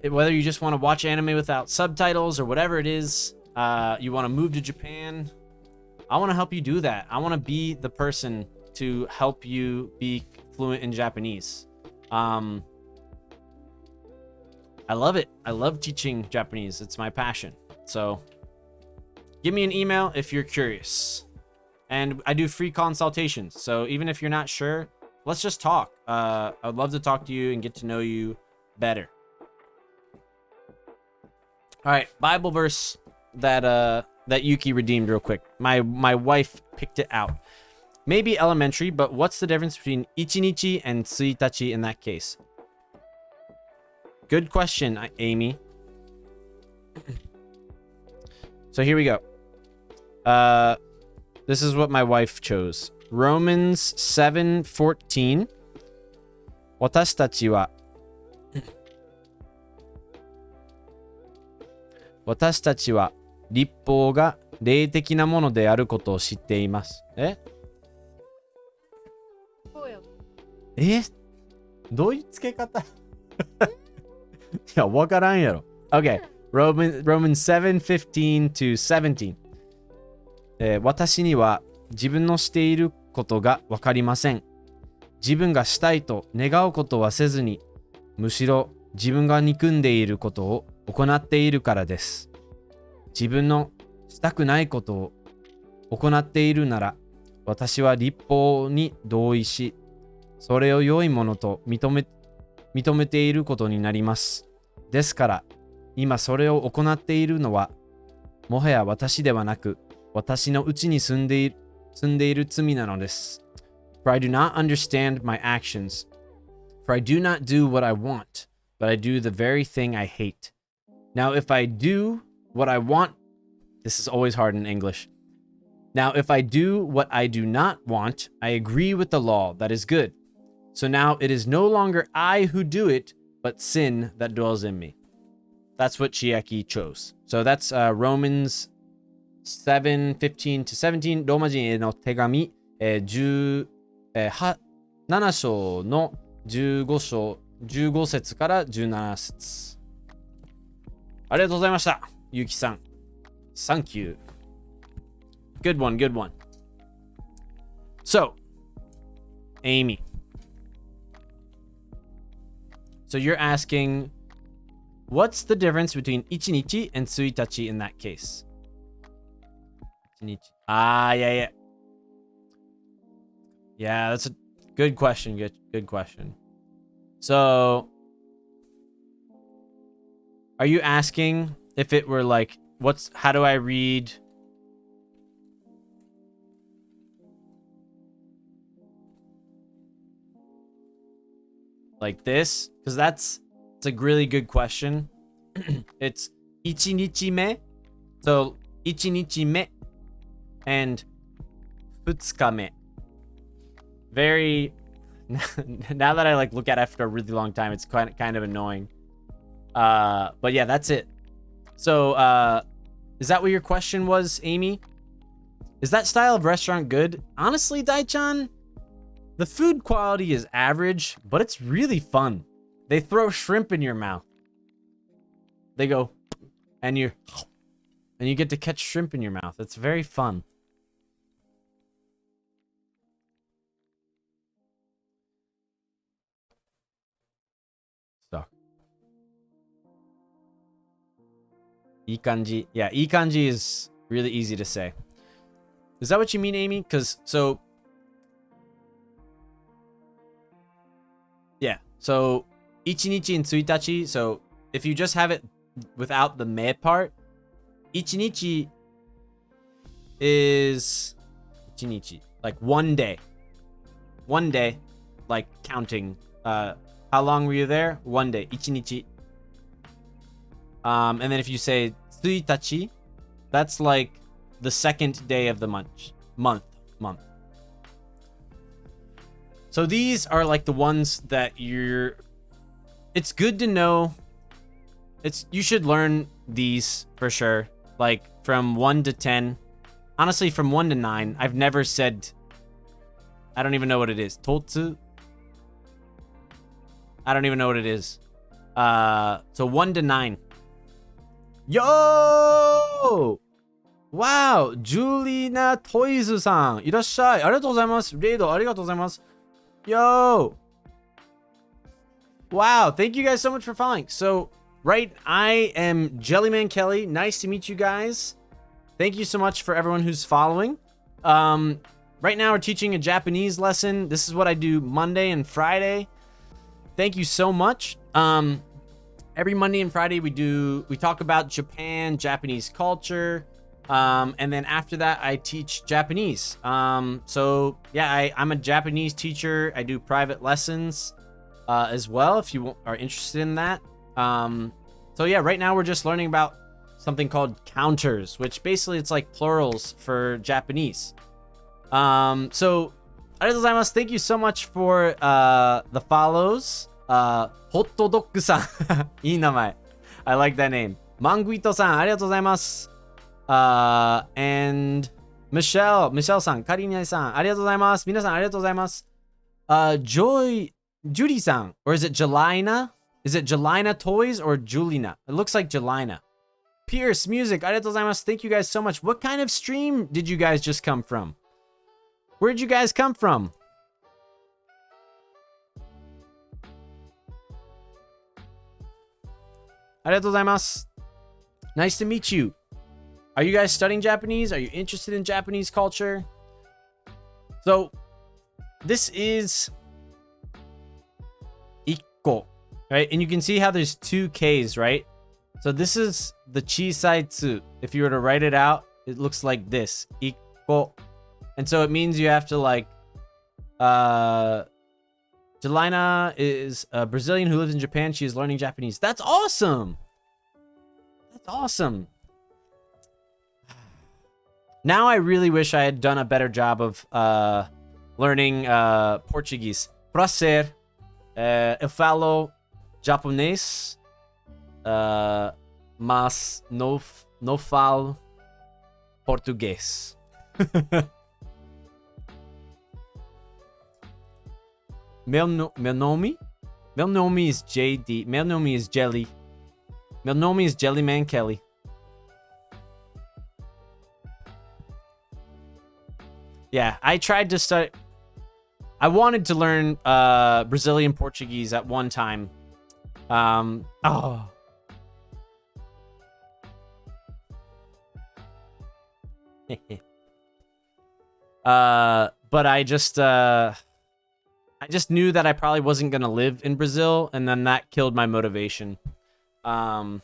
whether you just want to watch anime without subtitles or whatever it is, you want to move to Japan. I want to help you do that. I want to be the person to help you be fluent in Japanese. I love it. I love teaching Japanese. It's my passion. So give me an email if you're curious. And I do free consultations. So even if you're not sure, let's just talk. I'd love to talk to you and get to know you better. All right, Bible verse that Yuki redeemed real quick. My wife picked it out. Maybe elementary, but what's the difference between ichinichi and tsuitachi in that case? Good question, Amy. So here we go. This is what my wife chose. Romans 7:14. 私たちは立法が霊的なものであることを知っています。どういう付け方いや、わからんやろ。Okay. Romans 7:15 to 17. 私には自分のしていることがわかりません。自分がしたいと願うことはせずに、むしろ自分が憎んでいることを行っているからです。自分のしたくないことを行っているなら、私は立法に同意し、それを良いものと認めていることになります。ですから、今それを行っているのは、もはや私ではなく、私のうちに住んでいる罪なのです。For I do not understand my actions. For I do not do what I want, but I do the very thing I hate. Now, if I do what I want, this is always hard in English. Now, if I do what I do not want, I agree with the law that is good. So now it is no longer I who do it, but sin that dwells in me. That's what Chiaki chose. So that's Romans 7:15 to 17. ローマ人への手紙、7章の15節から17節。ありがとうございました。ゆきさん。Thank you. Good one, good one. So, Amy. So you're asking, what's the difference between ichinichi and tsuitachi in that case? Ichinichi. Yeah. Yeah, that's a good question. Good question. So, are you asking if it were like, how do I read? Like this? Because it's a really good question. It's ichinichi me. So, ichinichi me and futsuka me. Very, now that I like look at it after a really long time, it's kind of annoying. But yeah, that's it. So, is that what your question was, Amy? Is that style of restaurant good? Honestly, Daichan, the food quality is average, but it's really fun. They throw shrimp in your mouth. They go, and you get to catch shrimp in your mouth. It's very fun. Stuck. いい感じ. Yeah, いい感じ is really easy to say. Is that what you mean, Amy? Yeah. So, ichinichi and tsuitachi. So, if you just have it without the me part, ichinichi is ichinichi. Like 1 day. 1 day. Like counting. How long were you there? 1 day. 1日. And then if you say 1日, that's like the second day of the month. So these are like the ones that it's good to know. You should learn these for sure. Like from 1 to 10. Honestly, from 1 to 9. I've never said, I don't even know what it is. Totsu? I don't even know what it is. So 1 to 9. Yo! Wow! Julina Toys さん。いらっしゃい。ありがとうございます。レイドありがとうございます。Yo! Wow, thank you guys so much for following. So, right, I am Jellyman Kelly. Nice to meet you guys. Thank you so much for everyone who's following. Right now we're teaching a Japanese lesson. This is what I do Monday and Friday. Thank you so much. Every Monday and Friday we talk about Japan, Japanese culture. And then after that, I teach Japanese. So yeah, I'm a Japanese teacher. I do private lessons as well, if you are interested in that. So yeah, right now we're just learning about something called counters, which basically it's like plurals for Japanese. So, thank you so much for the follows. Hot Dog さん。いい名前。I like that name. Manguito さん、ありがとうございます。And Michelle さん、カリナさん、ありがとうございます。皆さん、ありがとうございます。Judy さん、or is it Jelina? Is it Jelina Toys or Julina? It looks like Jelina. Pierce Music, ありがとうございます。Thank you guys so much. What kind of stream did you guys just come from? Where'd you guys come from? Arigatou gozaimasu. Nice to meet you. Are you guys studying Japanese? Are you interested in Japanese culture? So, this is Ikko, right? And you can see how there's 2 Ks, right? So this is the chisai tsu. If you were to write it out, it looks like this. Ikko. And so it means you have to like, Jelina is a Brazilian who lives in Japan. She is learning Japanese. That's awesome. That's awesome. Now I really wish I had done a better job of learning Portuguese. Prazer. Eu falo japonês, mas não falo português. Meu nome is JD. Meu nome is Jelly. Meu nome is Jellyman Kelly. Yeah, I tried to study. I wanted to learn Brazilian Portuguese at one time. But I just knew that I probably wasn't gonna live in Brazil, and then that killed my motivation. I'm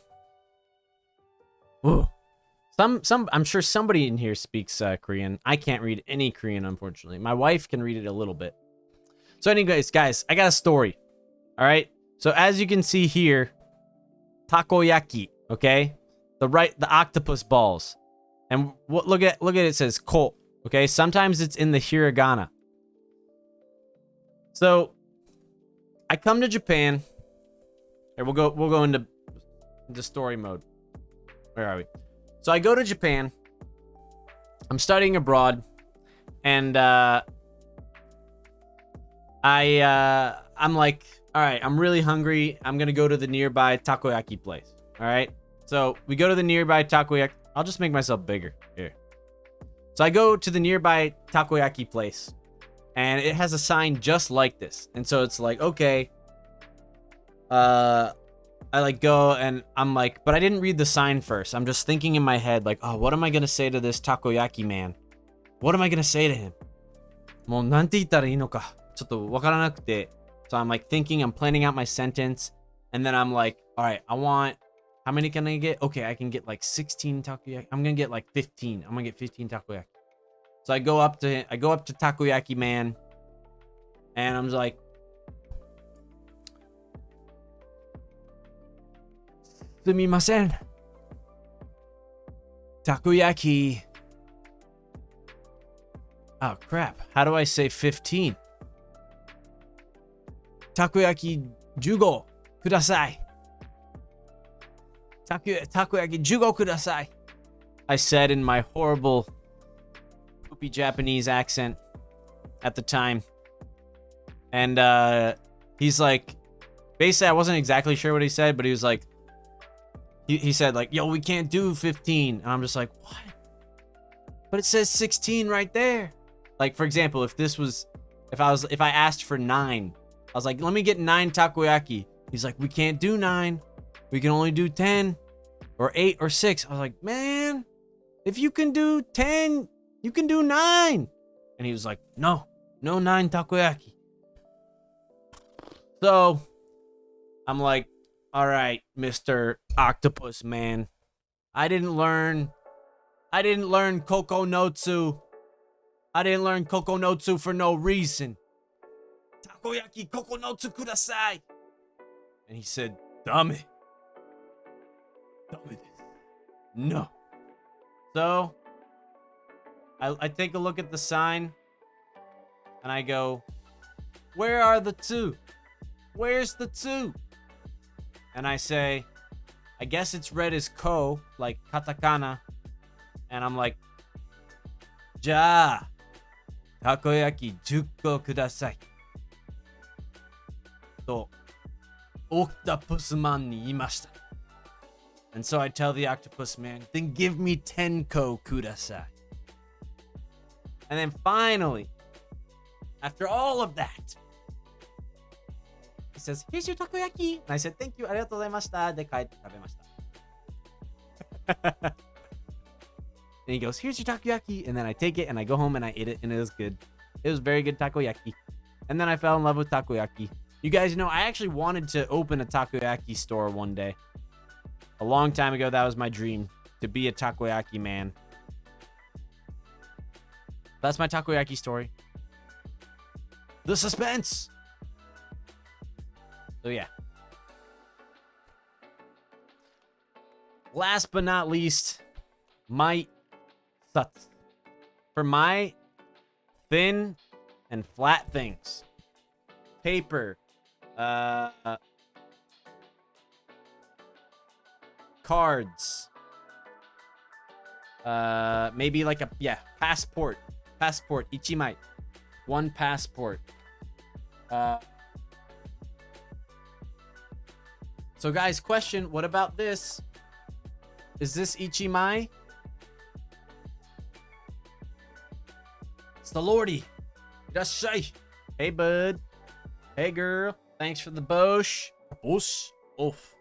sure somebody in here speaks Korean. I can't read any Korean, unfortunately. My wife can read it a little bit. So anyways, guys, I got a story. All right. So as you can see here, takoyaki, okay? The octopus balls. And look at it, it says ko, okay? Sometimes it's in the hiragana. So I come to Japan. Here, we'll go into story mode. Where are we? So I go to Japan. I'm studying abroad, and I'm like, all right, I'm really hungry. I'm gonna go to the nearby takoyaki place. All right. So we go to the nearby takoyaki. I'll just make myself bigger here. So I go to the nearby takoyaki place, and it has a sign just like this. And so it's like, okay. I like go and I'm like, but I didn't read the sign first. I'm just thinking in my head, like, oh, what am I gonna say to this takoyaki man? What am I gonna say to him? もうなんて言ったらいいのかちょっとわからなくて So I'm like thinking, I'm planning out my sentence, and then I'm like, all right, I want, how many can I get? Okay, I can get like 16 takoyaki. I'm gonna get like 15. I'm gonna get 15 takoyaki. So I go up to Takoyaki Man, and I'm just like, "Sumimasen. Takoyaki." Oh crap! How do I say 15? Takoyaki jugo kudasai. Takoyaki jugo kudasai. I said in my horrible, poopy Japanese accent at the time. And he's like, basically, I wasn't exactly sure what he said, but he was like, he said like, "Yo, we can't do 15." And I'm just like, what? But it says 16 right there. Like, for example, if I asked for 9, I was like, "Let me get 9 takoyaki." He's like, "We can't do 9. We can only do 10 or 8 or 6. I was like, "Man, if you can do 10, you can do 9. And he was like, no 9 takoyaki. So I'm like, all right, Mr. Octopus Man. I didn't learn Kokonotsu. I didn't learn Kokonotsu for no reason. Takoyaki Kokonotsu kudasai. And he said, Dame. No. So I take a look at the sign and I go, where are the 2? Where's the 2? And I say, I guess it's read as ko, like katakana. And I'm like, Ja, takoyaki 10 ko kudasai. To, Octopus Man ni imashita. And so I tell the Octopus Man, then give me 10 ko kudasai. And then finally, after all of that, he says, here's your takoyaki. And I said, thank you, arigatou gozaimashita. De kaete tabemashita. And he goes, here's your takoyaki. And then I take it and I go home and I ate it and it was good. It was very good takoyaki. And then I fell in love with takoyaki. You guys know, I actually wanted to open a takoyaki store one day. A long time ago, that was my dream, to be a takoyaki man. That's my takoyaki story. The suspense! So yeah. Last but not least, my satsu. For my thin and flat things. Paper. Cards. Maybe like passport. Passport. Ichimai. 1 passport. So guys, question, what about this? Is this Ichimai? It's the Lordy. Irashai. Hey, bud. Hey, girl. Thanks for the Bosch. Bosch. Oof.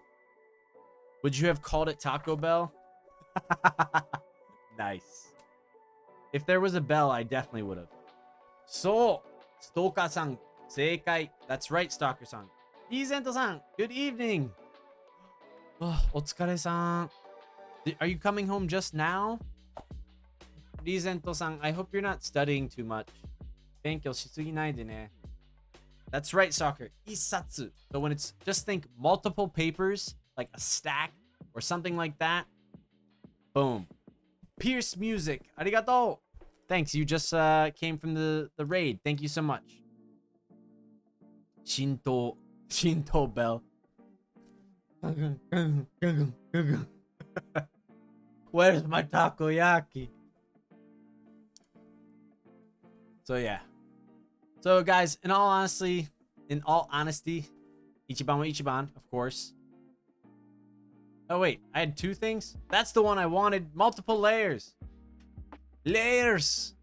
Would you have called it Taco Bell? Nice. If there was a bell, I definitely would have. So, Stalker-san. Seikai. That's right, Stalker-san. Izento-san. Good evening. Oh, otsukare-san. Are you coming home just now? Rizento-san, I hope you're not studying too much. Benkyou shisuginai de ne. That's right, soccer. Isatsu. So when it's, just think multiple papers, like a stack or something like that. Boom. Pierce Music. Arigato. Thanks. You just came from the raid. Thank you so much. Shinto bell. Where's my takoyaki? So yeah. So guys, in all honesty, Ichiban wa Ichiban, of course. Oh wait, I had 2 things? That's the one I wanted. Multiple layers. Layers.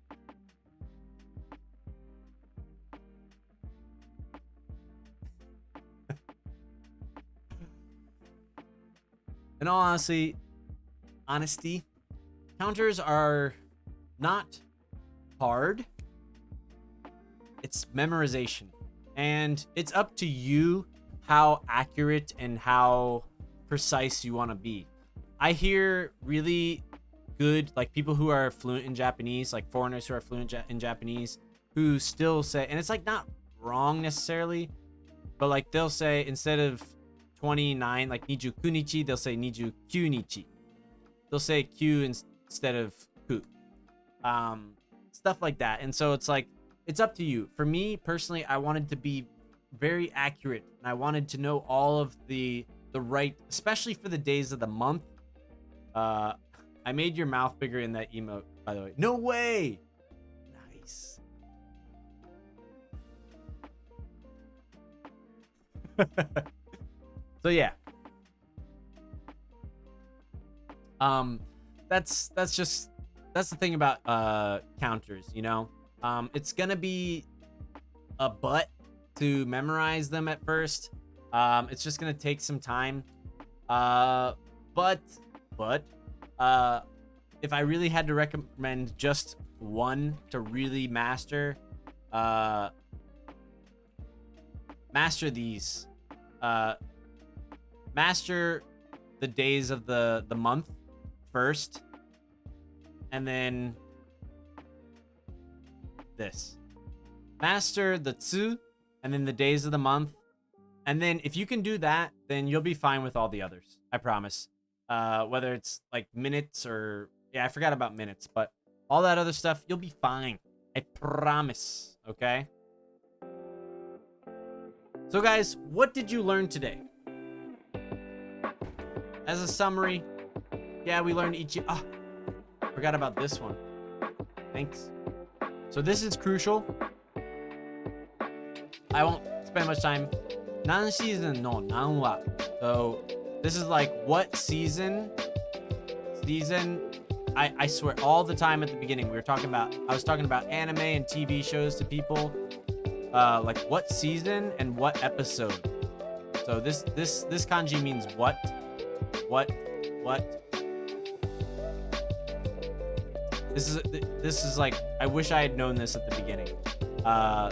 In all honesty, counters are not hard. It's memorization. And it's up to you how accurate and how precise you want to be. I hear really good, like people who are fluent in Japanese, like foreigners who are fluent in Japanese, who still say, and it's like not wrong necessarily, but like they'll say instead of 29, like 29 nichi, they'll say 29 nichi. They'll say Q instead of ku. Stuff like that. And so it's like, it's up to you. For me personally, I wanted to be very accurate, and I wanted to know all of the right, especially for the days of the month. I made your mouth bigger in that emote, by the way. No way. Nice. So yeah. That's the thing about counters, you know. It's gonna be a butt to memorize them at first. It's just gonna take some time. But if I really had to recommend just one to really master these, master the days of the month first, and then this, master the tsu, and then the days of the month, and then if you can do that, then you'll be fine with all the others. I promise. Whether it's like minutes or, yeah, I forgot about minutes, but all that other stuff, you'll be fine. I promise. Okay. So guys, what did you learn today? As a summary, yeah, we learned forgot about this one. Thanks. So this is crucial. I won't spend much time. Nan season no nanwa. So this is like what season. I swear all the time at the beginning I was talking about anime and TV shows to people. Like what season and what episode. So this kanji means what. This is like, I wish I had known this at the beginning.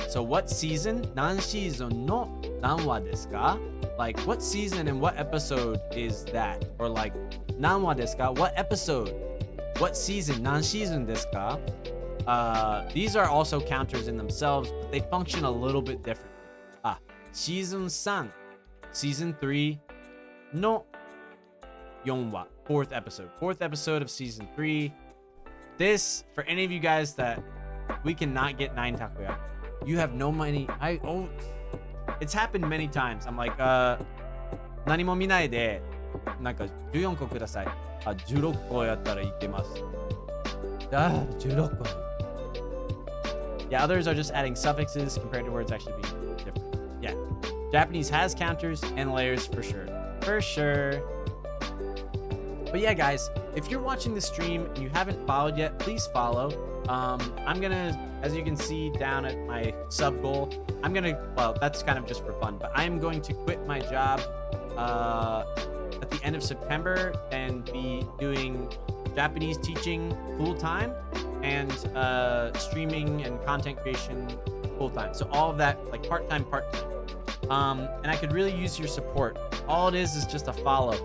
So what season? Nan season no nanwa desu ka? Like what season and what episode is that? Or like nanwa desu ka? What episode? What season? Nan season desu ka? These are also counters in themselves, but they function a little bit different. Season 3, season 3 no yonwa, fourth episode of season 3. This, for any of you guys that we cannot get 9 takoyaki, you have no money. It's happened many times. I'm like, 何も見ないでなんか14個ください。16個やったらいけます。16個。Yeah, others are just adding suffixes compared to words actually being different. Yeah, Japanese has counters and layers for sure. For sure. But yeah, guys, if you're watching the stream and you haven't followed yet, please follow. I'm gonna, as you can see down at my sub goal, well, that's kind of just for fun, but I'm going to quit my job at the end of September and be doing Japanese teaching full-time and streaming and content creation full-time. So all of that, like part-time. And I could really use your support. All it is just a follow.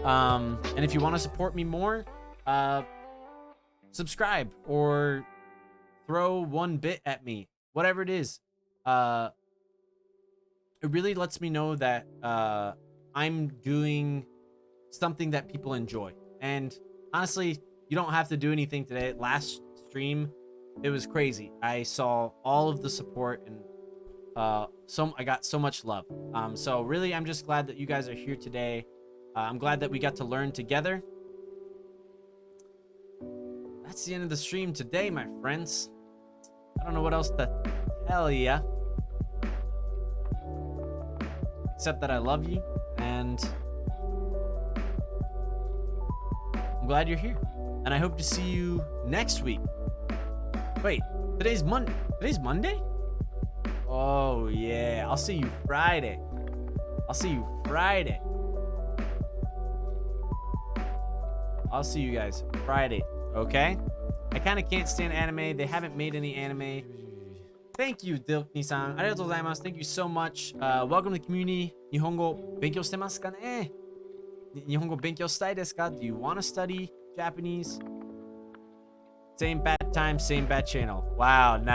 And if you want to support me more, subscribe or throw 1 bit at me, whatever it is. It really lets me know that I'm doing something that people enjoy. And honestly, you don't have to do anything today. Last stream, it was crazy. I saw all of the support and I got so much love. So really, I'm just glad that you guys are here today. I'm glad that we got to learn together. That's the end of the stream today, my friends. I don't know what else to tell ya. Except that I love you, and I'm glad you're here. And I hope to see you next week. Wait, today's Monday? Oh, yeah. I'll see you Friday. I'll see you guys Friday, okay? I kind of can't stand anime. They haven't made any anime. Thank you, Dilkni-san. Arigatou gozaimasu. Thank you so much. Welcome to the community. Nihongo benkyou shite masu ka ne? Nihongo benkyou shitai desu ka? Do you want to study Japanese? Same bat time, same bat channel. Wow.